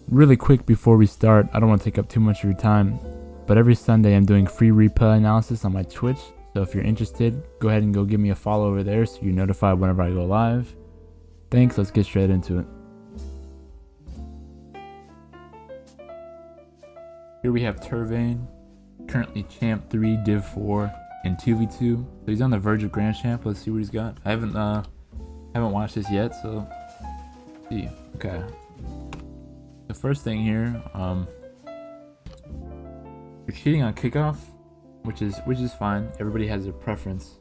Really quick before we start, I don't want to take up too much of your time, but every Sunday I'm doing free replay analysis on my Twitch, so if you're interested, go ahead and go give me a follow over there so you're notified whenever I go live. Thanks, let's get straight into it. Here we have Turvane, currently Champ 3, Div 4, and 2v2. So he's on the verge of Grand Champ. Let's see what he's got. I haven't watched this yet, so let's see. Okay. The first thing here, you're cheating on kickoff, which is fine. Everybody has their preference.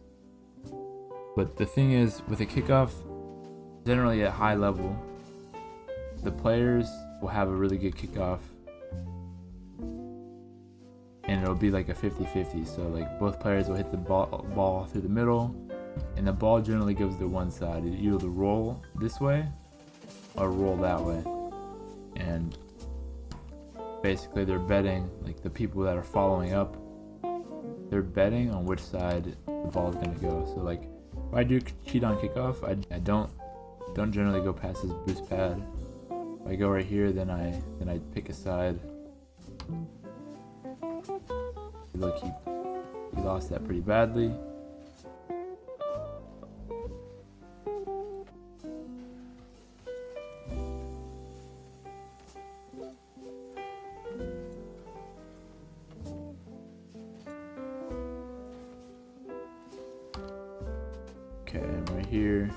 But the thing is, with a kickoff, generally at high level, the players will have a really good kickoff. And it'll be like a 50-50. So like both players will hit the ball through the middle, and the ball generally goes to one side. It either roll this way or roll that way. And basically they're betting, like the people that are following up, they're betting on which side the ball is gonna go. So like if I do cheat on kickoff, I don't generally go past this boost pad. If I go right here, then I pick a side. Look, he lost that pretty badly. Okay, right here.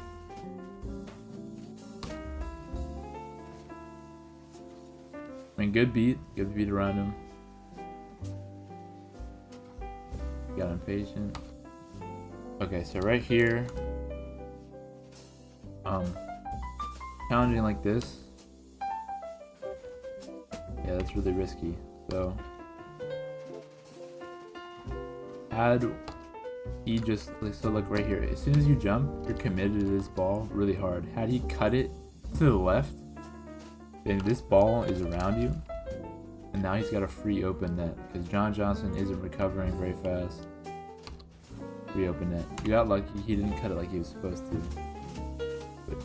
I mean, good beat around him. Got impatient. Okay, so right here, challenging like this, yeah, that's really risky. So had he just, so look right here, as soon as you jump, you're committed to this ball really hard. Had he cut it to the left, then this ball is around you, and now he's got a free open net because John Johnson isn't recovering very fast. Free open net. You got lucky, he didn't cut it like he was supposed to. But,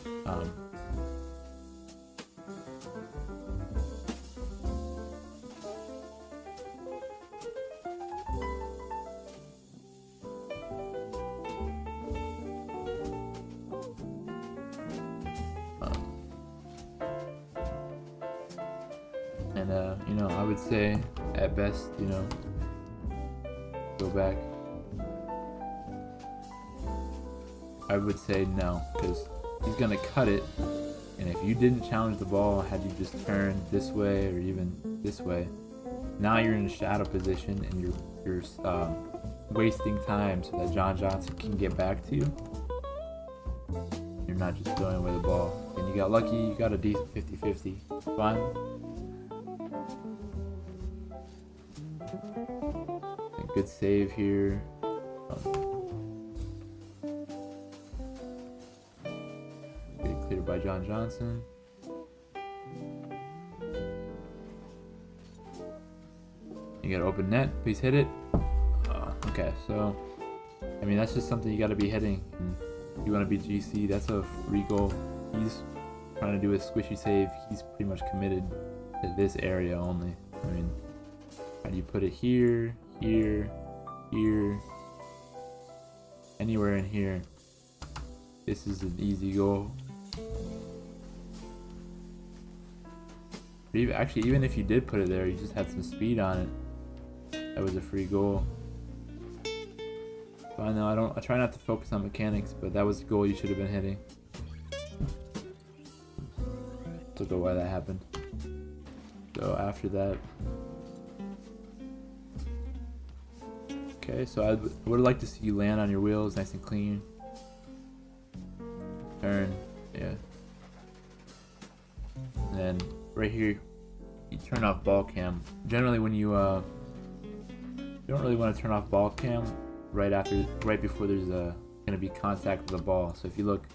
you know, I would say at best, you know, go back. I would say no, because he's gonna cut it, and if you didn't challenge the ball, had you just turned this way or even this way, now you're in a shadow position and you're wasting time so that John Johnson can get back to you. You're not just going away the ball. And you got lucky, you got a decent 50-50. Fine. A good save here. Cleared by John Johnson. You got open net. Please hit it. Okay, so I mean that's just something you got to be hitting. And if you want to be GC, that's a free goal. He's trying to do a squishy save. He's pretty much committed to this area only. I mean, how do you put it here, here, here, anywhere in here? This is an easy goal. Actually, even if you did put it there, you just had some speed on it. That was a free goal. So I know I try not to focus on mechanics, but that was the goal you should have been hitting. Don't know why that happened. So after that, okay. So I would like to see you land on your wheels, nice and clean. Turn, yeah. And then right here, you turn off ball cam. Generally, when you don't really want to turn off ball cam right before there's gonna be contact with the ball. So if you look,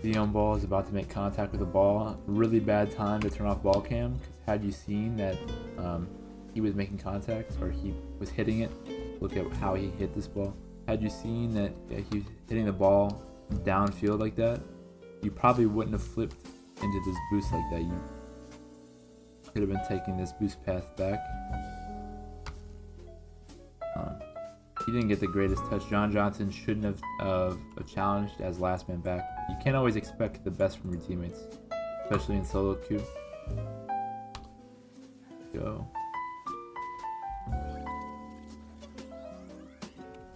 Theon ball is about to make contact with the ball. Really bad time to turn off ball cam. Because had you seen that he was making contact or he was hitting it, look at how he hit this ball. Had you seen that he was hitting the ball downfield like that, you probably wouldn't have flipped into this boost like that. You could have been taking this boost path back. He didn't get the greatest touch. John Johnson shouldn't have challenged as last man back. You can't always expect the best from your teammates, especially in solo queue. Go.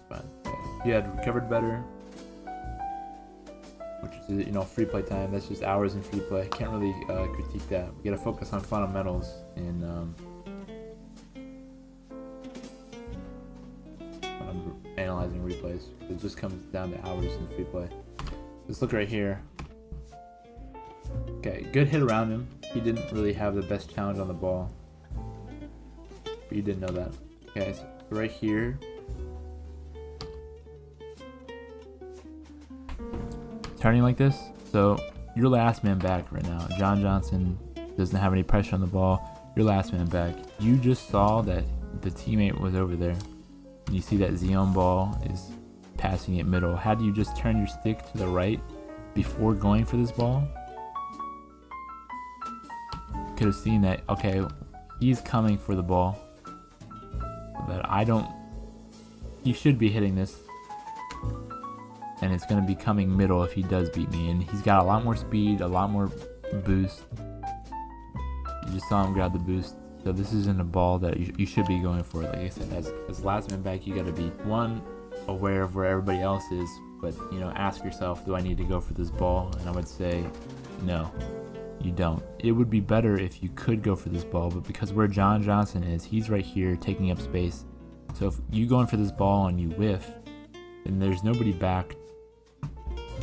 But if you had recovered better, which is free play time. That's just hours in free play. Can't really critique that. We gotta focus on fundamentals and when I'm analyzing replays. It just comes down to hours in free play. Let's look right here. Okay, good hit around him. He didn't really have the best challenge on the ball. But you didn't know that. Okay, so right here. Turning like this, so you're last man back right now. John Johnson doesn't have any pressure on the ball. You're last man back. You just saw that the teammate was over there. You see that Xeon ball is passing it middle. Had you just turned your stick to the right before going for this ball, you could have seen that, okay, he's coming for the ball. But he should be hitting this. And it's going to be coming middle if he does beat me. And he's got a lot more speed, a lot more boost. You just saw him grab the boost. So this isn't a ball that you should be going for. Like I said, as last man back, you got to be, one, aware of where everybody else is. But, ask yourself, do I need to go for this ball? And I would say, no, you don't. It would be better if you could go for this ball. But because where John Johnson is, he's right here taking up space. So if you going for this ball and you whiff, then there's nobody back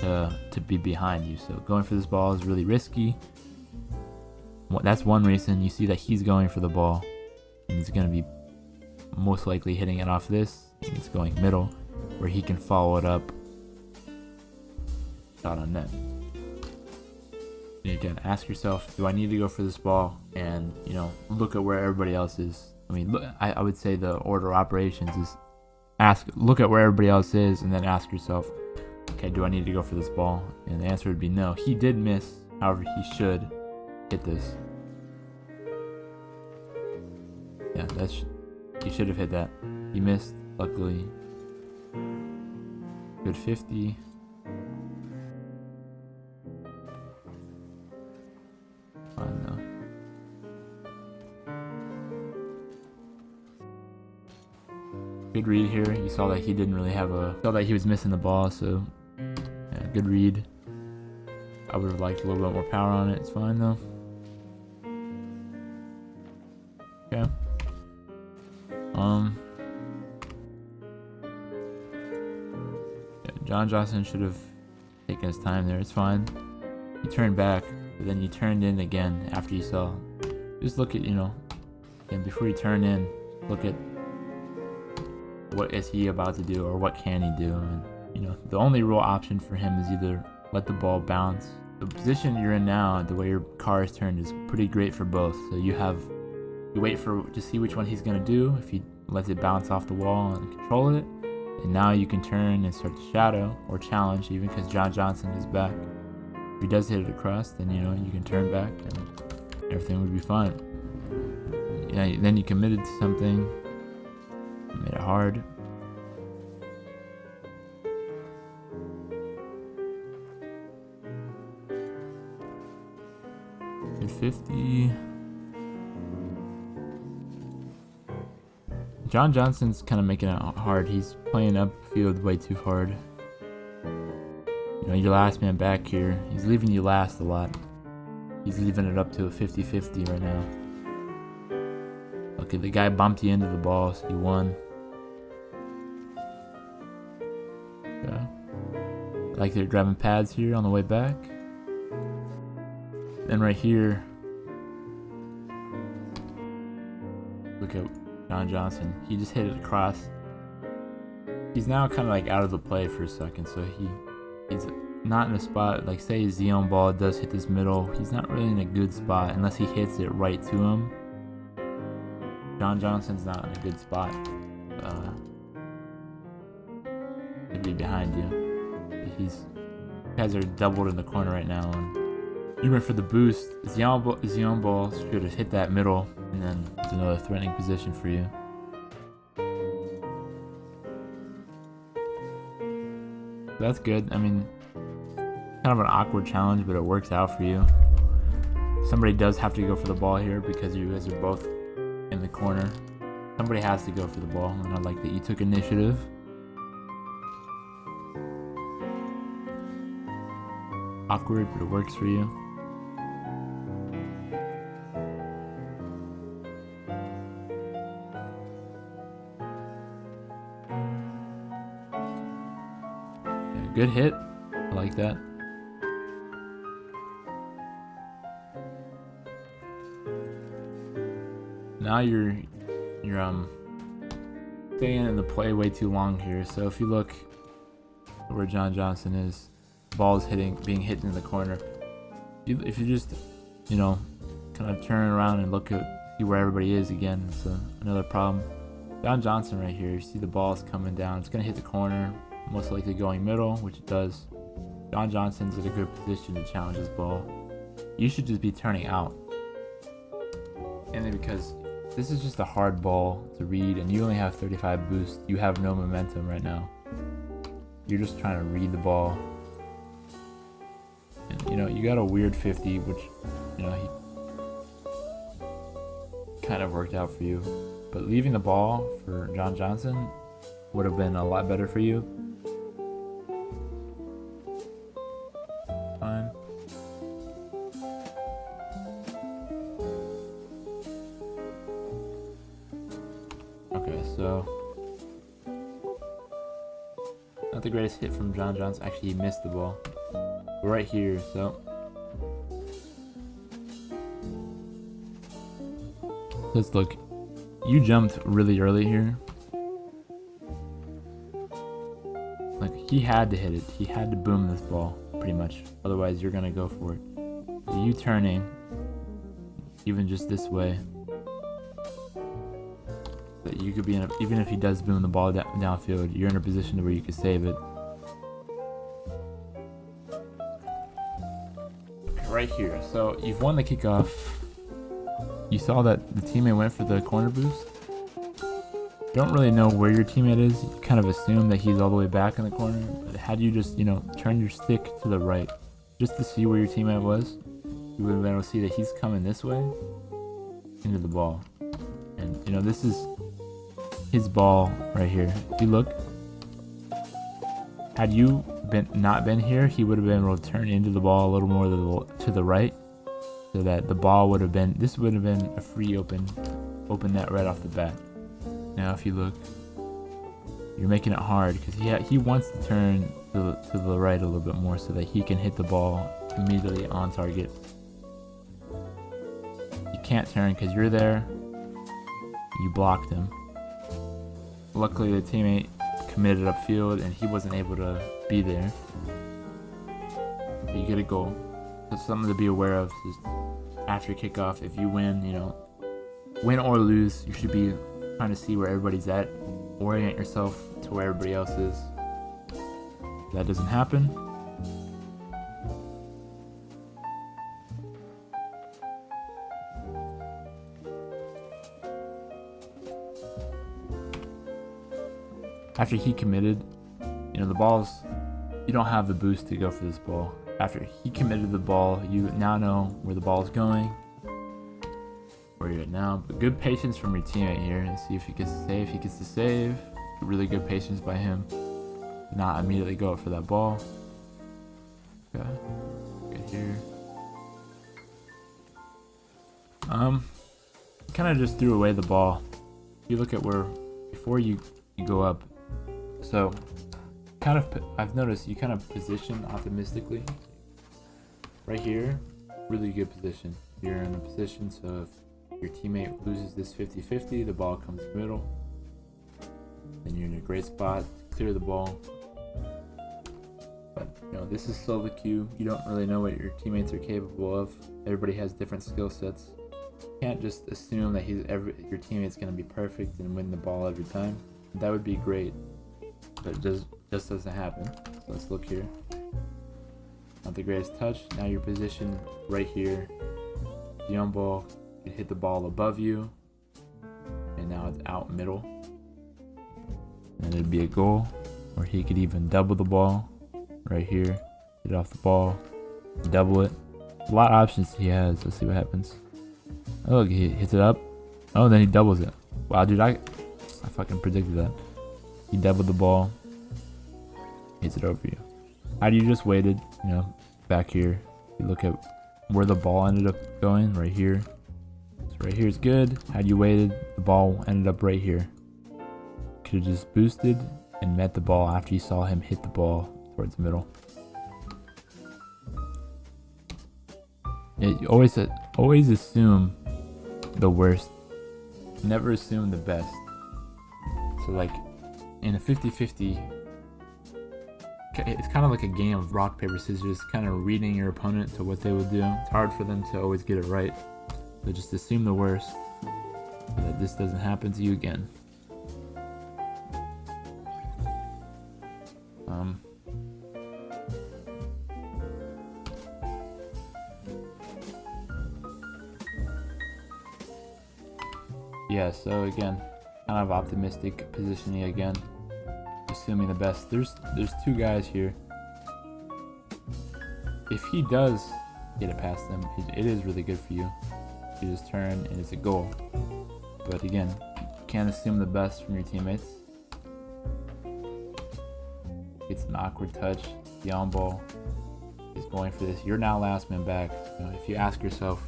to be behind you. So going for this ball is really risky. That's one reason. You see that he's going for the ball, and he's going to be most likely hitting it off this, and it's going middle, where he can follow it up. Shot on net. And again, ask yourself, do I need to go for this ball? And look at where everybody else is. I mean, I would say the order of operations is look at where everybody else is, and then ask yourself, okay, do I need to go for this ball? And the answer would be no. He did miss, however, he should hit this. Yeah, he should have hit that. He missed, luckily. Good 50. Fine though. Good read here. You saw that he didn't really saw that he was missing the ball, so yeah, good read. I would have liked a little bit more power on it. It's fine though. Okay. Yeah, John Johnson should have taken his time there. It's fine. He turned back, but then you turned in again after you saw. Just look at, and before you turn in, look at what is he about to do, or what can he do. And the only real option for him is either let the ball bounce. The position you're in now, the way your car is turned, is pretty great for both. So you wait to see which one he's gonna do. If he lets it bounce off the wall and control it, and now you can turn and start to shadow or challenge, even because John Johnson is back. If he does hit it across, then you can turn back and everything would be fine. Yeah, then you committed to something. Made it hard. Good 50. John Johnson's kind of making it hard. He's playing upfield way too hard. Your last man back here. He's leaving you last a lot. He's leaving it up to a 50-50 right now. Okay, the guy bumped you into the ball, so you won. Yeah. Like they're grabbing pads here on the way back. Then right here, look at John Johnson. He just hit it across. He's now kind of like out of the play for a second, so he's not in a spot. Like say his Xeon ball does hit this middle, he's not really in a good spot unless he hits it right to him. John Johnson's not in a good spot. He'd be behind you. You guys are doubled in the corner right now, and You went for the boost. Zion ball should have hit that middle, and then it's another threatening position for you. That's good. I mean, kind of an awkward challenge, but it works out for you. Somebody does have to go for the ball here because you guys are both in the corner. Somebody has to go for the ball, and I like that you took initiative. Awkward, but it works for you. Yeah, good hit. I like that. Now you're staying in the play way too long here. So if you look where John Johnson is, the ball is being hit in the corner. If you just, kind of turn around and see where everybody is again, it's another problem. John Johnson right here, you see the ball is coming down. It's gonna hit the corner, most likely going middle, which it does. John Johnson's in a good position to challenge this ball. You should just be turning out. And then because this is just a hard ball to read, and you only have 35 boost. You have no momentum right now. You're just trying to read the ball. And, you got a weird 50, which, he kind of worked out for you. But leaving the ball for John Johnson would have been a lot better for you. Fine. Okay, so not the greatest hit from John Johnson. Actually, he missed the ball. We're right here, so let's look. You jumped really early here. Like, he had to hit it. He had to boom this ball, pretty much. Otherwise, you're gonna go for it. So you turning, even just this way, that you could be even if he does boom the ball downfield, you're in a position where you could save it. Okay, right here. So you've won the kickoff. You saw that the teammate went for the corner boost. Don't really know where your teammate is. You kind of assume that he's all the way back in the corner. But had you just, turn your stick to the right, just to see where your teammate was, you would have been able to see that he's coming this way into the ball. And, this is his ball right here. If you look, had you not been here, he would have been able to turn into the ball a little more to the right, so that the ball would have been a free open net right off the bat. Now if you look, you're making it hard because he wants to turn to the right a little bit more so that he can hit the ball immediately on target. You can't turn because you're there. You blocked him. Luckily the teammate committed upfield and he wasn't able to be there. But you get a goal. That's something to be aware of. Just after kickoff, if you win, win or lose, you should be trying to see where everybody's at. Orient yourself to where everybody else is. If that doesn't happen, after he committed, the balls, you don't have the boost to go for this ball. After he committed the ball, you now know where the ball is going, where you're at now. But good patience from your teammate here, and see if he gets to save. He gets to save. Really good patience by him. Not immediately go up for that ball. Okay, good here. Kind of just threw away the ball. If you look at where before you go up. So, I've noticed you kind of position optimistically. Right here, really good position. You're in a position so if your teammate loses this 50-50, the ball comes middle. Then you're in a great spot to clear the ball. But, this is solo queue. You don't really know what your teammates are capable of. Everybody has different skill sets. You can't just assume that your teammate's going to be perfect and win the ball every time. That would be great. But it just doesn't happen. So let's look here. Not the greatest touch. Now you're positioned right here. The young ball can hit the ball above you. And now it's out middle. And it'd be a goal. Or he could even double the ball right here. Get off the ball. Double it. A lot of options he has. Let's see what happens. Oh, look, he hits it up. Oh, then he doubles it. Wow, dude, I fucking predicted that. He doubled the ball. Hits it over you. How do you just waited, you know, back here. You look at where the ball ended up going, right here. So right here is good. Had you waited, the ball ended up right here. Could have just boosted and met the ball after you saw him hit the ball towards the middle. Yeah, you always assume the worst. Never assume the best. So like in a 50-50, it's kind of like a game of rock, paper, scissors, kind of reading your opponent to what they would do. It's hard for them to always get it right. So just assume the worst so that this doesn't happen to you again. Yeah, so again, kind of optimistic positioning again. Assuming the best. There's two guys here. If he does get it past them, it is really good for you. You just turn and it's a goal. But again, you can't assume the best from your teammates. It's an awkward touch. The on ball is going for this. You're now last man back. You know, if you ask yourself,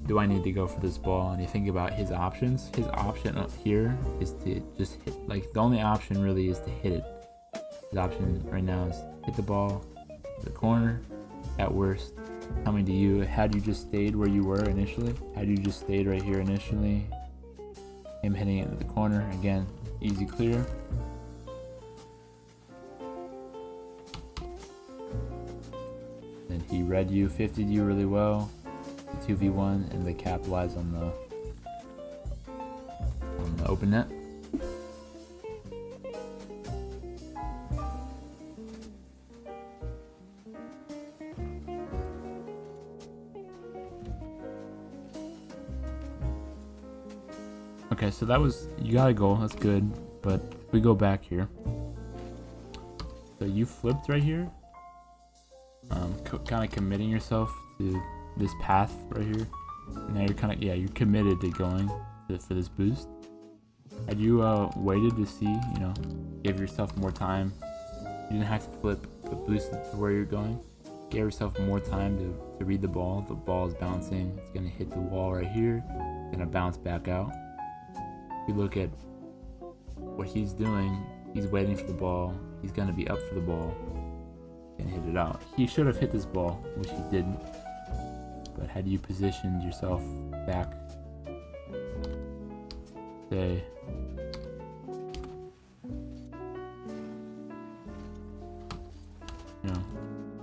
do I need to go for this ball? And you think about his options. His option up here is to just hit. Like the only option really is to hit it. His option right now is hit the ball to the corner. At worst, coming to you. Had you just stayed where you were initially, had you just stayed right here initially, him hitting it to the corner again, easy clear. Then he read you, 50'd you really well. 2v1 and they capitalize on the open net. Okay, so that was, you got a goal, that's good, but if we go back here, so you flipped right here, kind of committing yourself to this path right here. Now you're kind of, yeah, you're committed to going for this boost. Had you waited to see, you know, give yourself more time, you didn't have to flip, but boost it to where you're going. Give yourself more time to read the ball. The ball is bouncing, it's gonna hit the wall right here, it's gonna bounce back out. If you look at what he's doing, he's waiting for the ball, he's gonna be up for the ball, and hit it out. He should have hit this ball, which he didn't. But had you positioned yourself back, say, you know,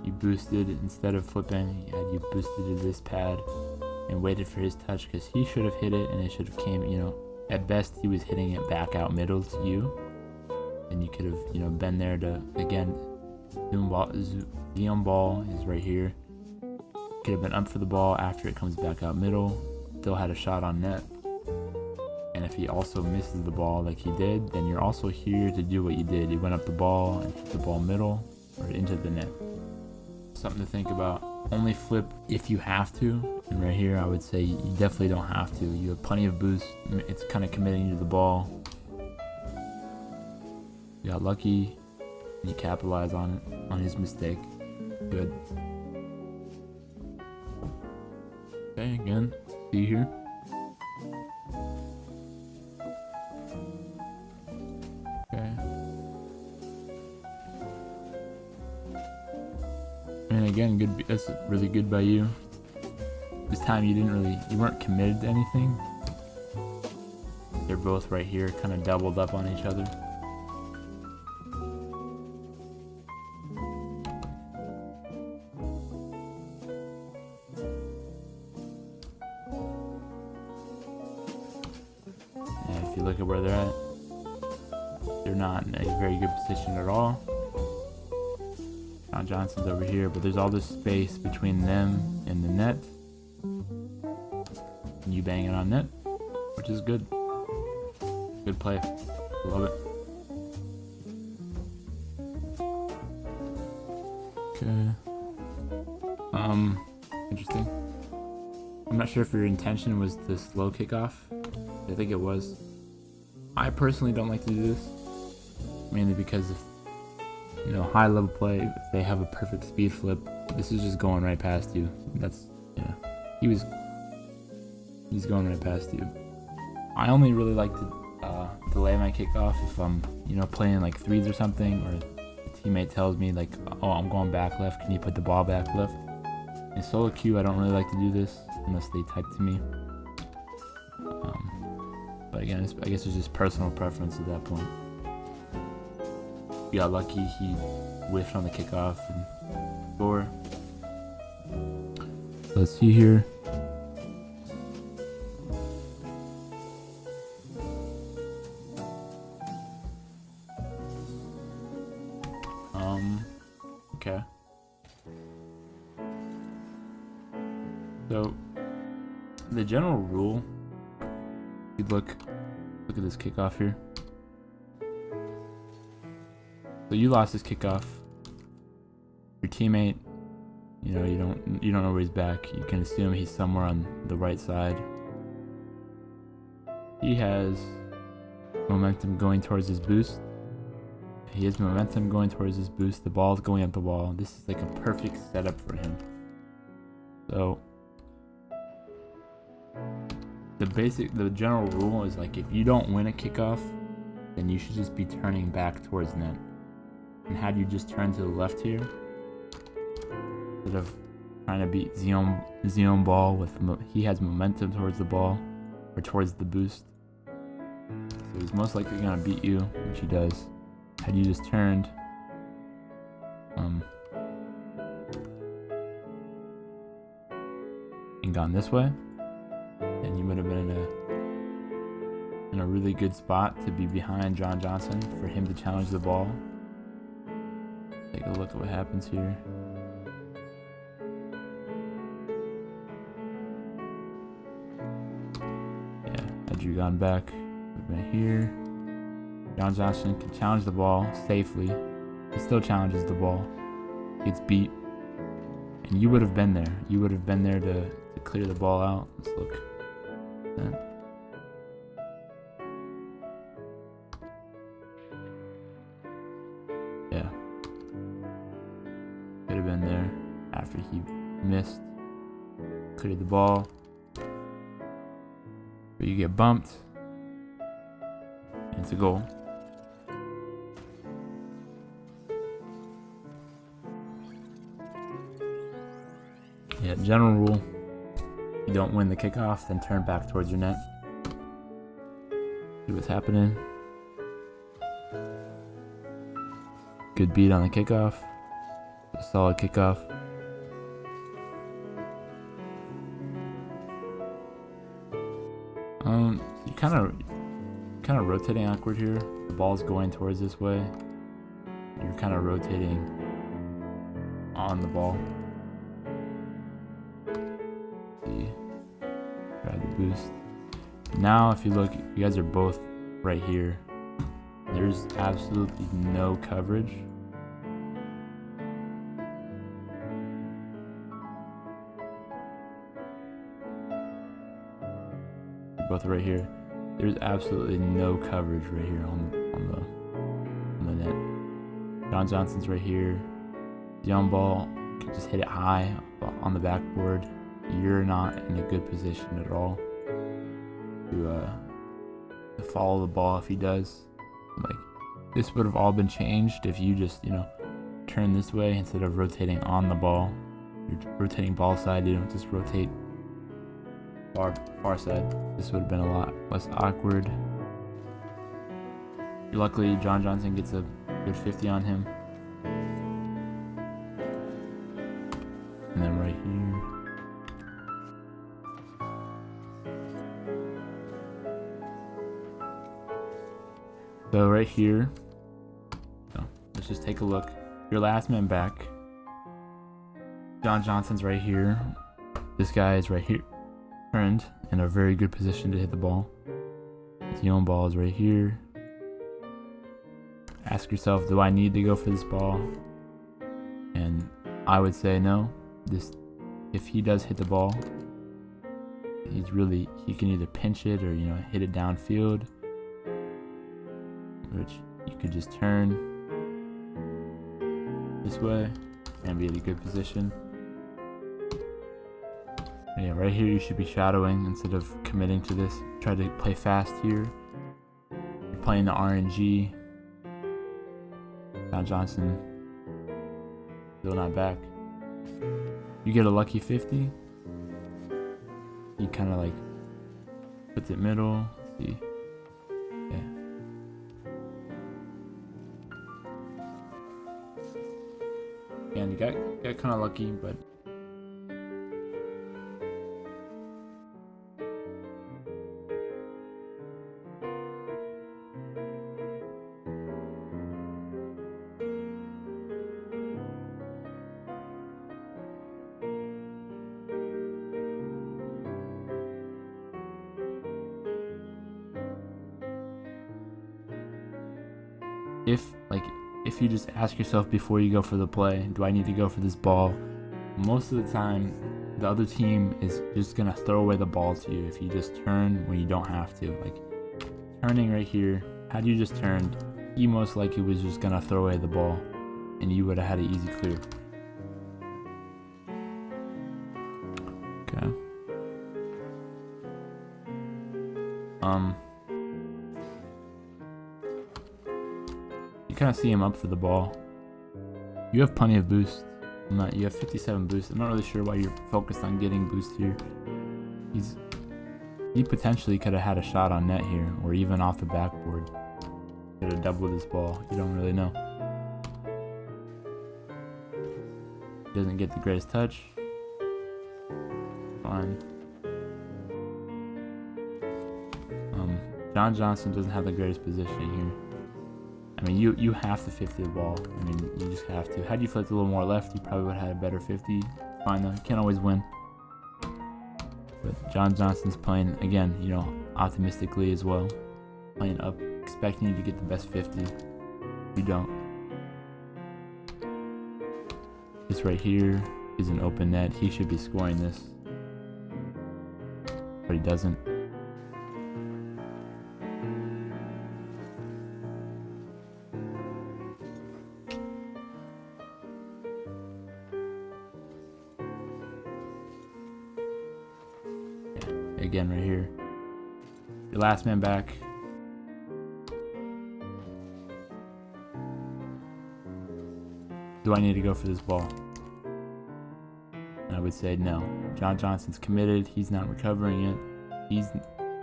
you boosted instead of flipping, had you boosted to this pad and waited for his touch, because he should have hit it and it should have came, you know, at best he was hitting it back out middle to you, and you could have, you know, been there to, again, Zion ball is right here. Could have been up for the ball after it comes back out middle. Still had a shot on net. And if he also misses the ball like he did, then you're also here to do what you did. You went up the ball and hit the ball middle or into the net. Something to think about. Only flip if you have to. And right here, I would say you definitely don't have to. You have plenty of boost. It's kind of committing you to the ball. You got lucky. And you capitalize on it, on his mistake. Good. Okay, again, see here. Okay. And again, good. That's really good by you. This time you weren't committed to anything. They're both right here, kind of doubled up on each other. If you look at where they're at, they're not in a very good position at all. John Johnson's over here, but there's all this space between them and the net. And you bang it on net, which is good. Good play. Love it. Okay. Interesting. I'm not sure if your intention was to slow kickoff. I think it was. I personally don't like to do this, mainly because of, you know, high level play. If they have a perfect speed flip, this is just going right past you. That's, yeah. He's going right past you. I only really like to delay my kickoff if I'm, you know, playing like threes or something, or a teammate tells me like, oh, I'm going back left, can you put the ball back left? In solo queue, I don't really like to do this unless they type to me. But again, I guess it's just personal preference at that point. We got lucky, he whiffed on the kickoff and score. Let's see here. Okay. So the general rule, you look at this kickoff here. So you lost this kickoff. Your teammate, you know, you don't know where he's back. You can assume he's somewhere on the right side. He has momentum going towards his boost. He has momentum going towards his boost. The ball's going up the wall. This is like a perfect setup for him. So the general rule is like, if you don't win a kickoff, then you should just be turning back towards net. And had you just turned to the left here, instead of trying to beat Xeon ball with, he has momentum towards the ball or towards the boost. So he's most likely gonna beat you, which he does. Had you just turned, and gone this way, then you would have been in a really good spot to be behind John Johnson for him to challenge the ball. Take a look at what happens here. Yeah, had you gone back, would have been here. John Johnson can challenge the ball safely. He still challenges the ball. Gets beat. And you would have been there. You would have been there to clear the ball out. Let's look. Yeah. Could have been there after he missed. Cleared the ball. But you get bumped. And it's a goal. Yeah, general rule. If you don't win the kickoff, then turn back towards your net. See what's happening. Good beat on the kickoff. A solid kickoff. You kind of rotating awkward here. The ball's going towards this way. You're kind of rotating on the ball. See, grab the boost. Now, if you look, you guys are both right here. There's absolutely no coverage. You're both right here. There's absolutely no coverage right here on the net. John Johnson's right here. Young ball can just hit it high on the backboard. You're not in a good position at all to follow the ball if he does. Like, this would have all been changed if you just, you know, turn this way instead of rotating on the ball. You're rotating ball side, you don't just rotate far side. This would have been a lot less awkward. Luckily, John Johnson gets a good 50 on him. And then right here. So right here, let's just take a look. Your last man back. John Johnson's right here. This guy is right here, turned in a very good position to hit the ball. His own ball is right here. Ask yourself, do I need to go for this ball? And I would say no. If he does hit the ball, he can either pinch it or hit it downfield, which you could just turn this way and be in a good position. Yeah, right here you should be shadowing instead of committing to this. Try to play fast here. You're playing the RNG. John Johnson still not back. You get a lucky 50. He kind of like puts it middle. Let's see. Yeah. And you got kind of lucky, but if you just ask yourself before you go for the play, do I need to go for this ball? Most of the time, the other team is just gonna throw away the ball to you if you just turn when you don't have to. Like turning right here, had you just turned, he most likely was just gonna throw away the ball, and you would have had an easy clear. Okay. You kind of see him up for the ball. You have plenty of boost. You have 57 boost. I'm not really sure why you're focused on getting boost here. He potentially could have had a shot on net here, or even off the backboard. Could have doubled his ball. You don't really know. Doesn't get the greatest touch. Fine. John Johnson doesn't have the greatest positioning here. I mean, you have to 50 the ball. I mean, you just have to. Had you flipped a little more left, you probably would have had a better 50. Fine though, you can't always win. But John Johnson's playing, again, optimistically as well. Playing up, expecting you to get the best 50. You don't. This right here is an open net. He should be scoring this. But he doesn't. Again right here, your last man back. Do I need to go for this ball? And I would say no. John Johnson's committed. He's not recovering it.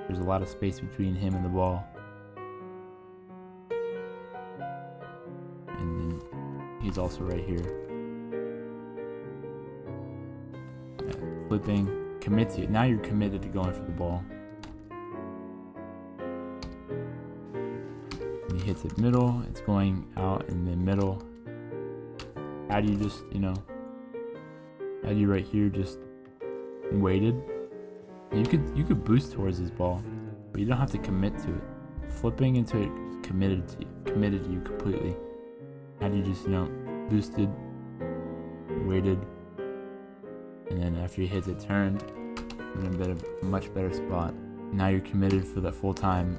There's a lot of space between him and the ball, and then he's also right here. Flipping. Commit to it. Now you're committed to going for the ball. And he hits it middle. It's going out in the middle. How do you just, had you right here just waited? You could boost towards this ball, but you don't have to commit to it. Flipping into it committed to you completely. Had you just, boosted, waited, and then after he hits it, turned, you're in a much better spot. Now you're committed for the full time.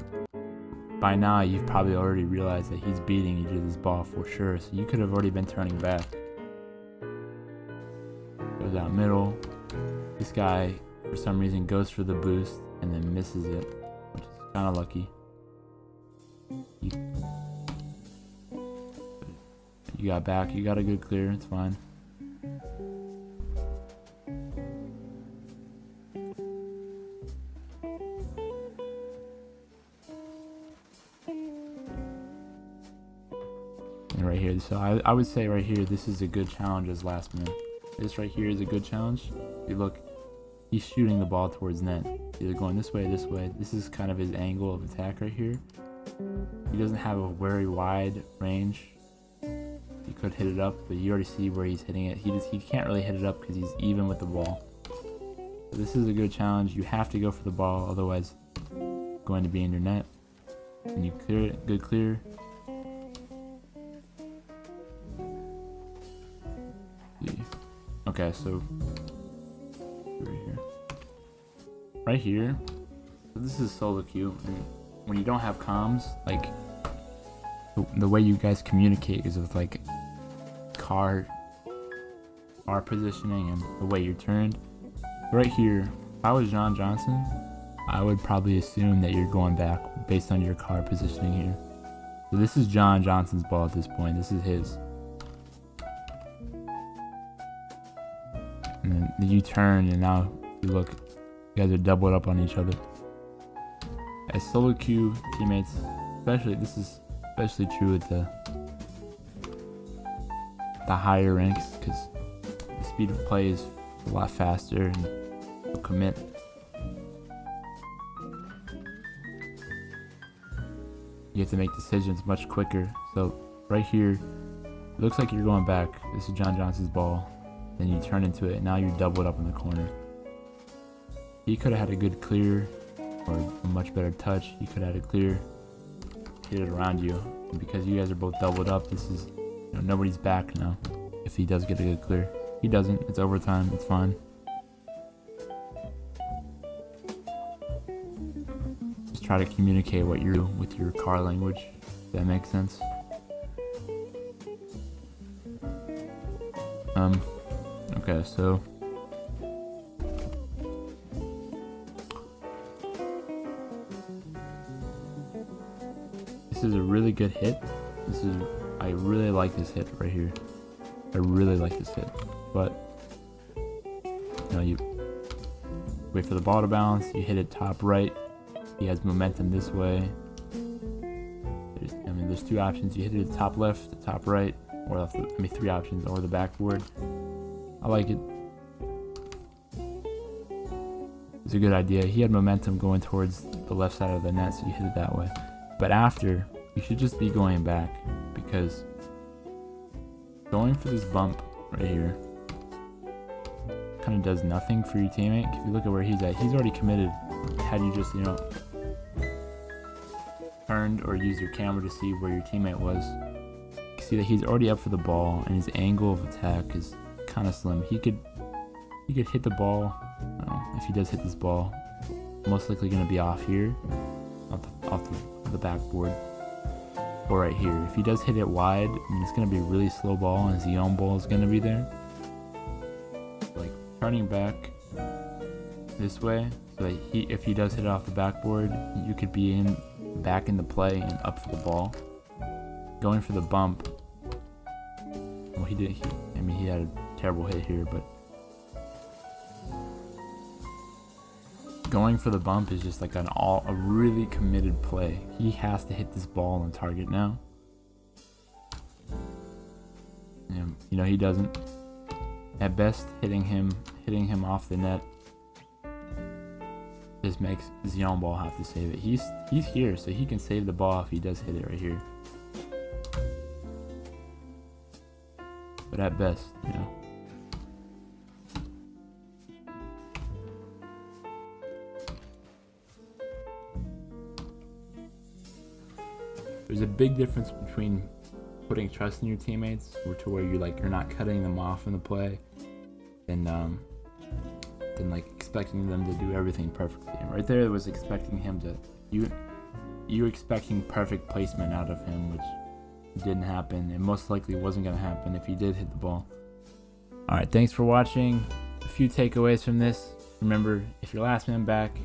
By now, you've probably already realized that he's beating you to this ball for sure, so you could have already been turning back. Goes out middle. This guy, for some reason, goes for the boost and then misses it, which is kind of lucky. You got back. You got a good clear. It's fine. Right here, so I would say right here, this is a good challenge as last man. This right here is a good challenge. You look, he's shooting the ball towards net, either going this way or this way. This is kind of his angle of attack right here. He doesn't have a very wide range. he could hit it up, but you already see where he's hitting it. He can't really hit it up because he's even with the ball. So this is a good challenge. You have to go for the ball, otherwise it's going to be in your net. And you clear it, good clear. Okay, so right here, so this is solo queue, and when you don't have comms, like the way you guys communicate is with like car positioning and the way you're turned. Right here, if I was John Johnson, I would probably assume that you're going back based on your car positioning here. So this is John Johnson's ball at this point. This is his. And then you turn, and now you look, you guys are doubled up on each other. As solo queue teammates, this is especially true with the higher ranks, because the speed of play is a lot faster and you'll commit. You have to make decisions much quicker. So right here, it looks like you're going back. This is John Johnson's ball. Then you turn into it, and now you're doubled up in the corner. He could have had a good clear or a much better touch. He could have had a clear, hit it around you. And because you guys are both doubled up, this is, nobody's back now. If he does get a good clear, he doesn't. It's overtime. It's fine. Just try to communicate what you're doing with your car language. If that makes sense. Okay, so this is a really good hit. I really like this hit right here. I really like this hit, but you wait for the ball to bounce. You hit it top right. He has momentum this way. There's two options. You hit it top left, the top right, or three options, or the backboard. I like it. It's a good idea. He had momentum going towards the left side of the net, so you hit it that way. But after, you should just be going back, because going for this bump right here kind of does nothing for your teammate. If you look at where he's at, he's already committed. Had you just, turned or used your camera to see where your teammate was, you can see that he's already up for the ball, and his angle of attack is kind of slim. He could hit the ball. If he does hit this ball, most likely going to be off here, off the backboard, or right here. If he does hit it wide, it's going to be a really slow ball, and his own ball is going to be there. Like turning back this way, so that if he does hit it off the backboard, you could be back in the play and up for the ball. Going for the bump. Well, he had a terrible hit here, but going for the bump is just like a really committed play. He has to hit this ball on target now. And, he doesn't. At best, hitting him off the net just makes his own ball have to save it. He's here, so he can save the ball if he does hit it right here. But at best, there's a big difference between putting trust in your teammates, or to where you're not cutting them off in the play, and than like expecting them to do everything perfectly. And right there, it was expecting him to you were expecting perfect placement out of him, which didn't happen, and most likely wasn't going to happen if he did hit the ball. All right, thanks for watching. A few takeaways from this. Remember, if you're last man back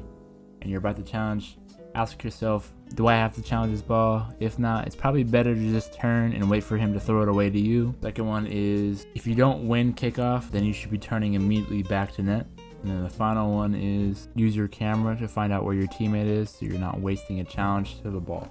and you're about to challenge, ask yourself, do I have to challenge this ball? If not, it's probably better to just turn and wait for him to throw it away to you. Second one is, if you don't win kickoff, then you should be turning immediately back to net. And then the final one is, use your camera to find out where your teammate is, so you're not wasting a challenge to the ball.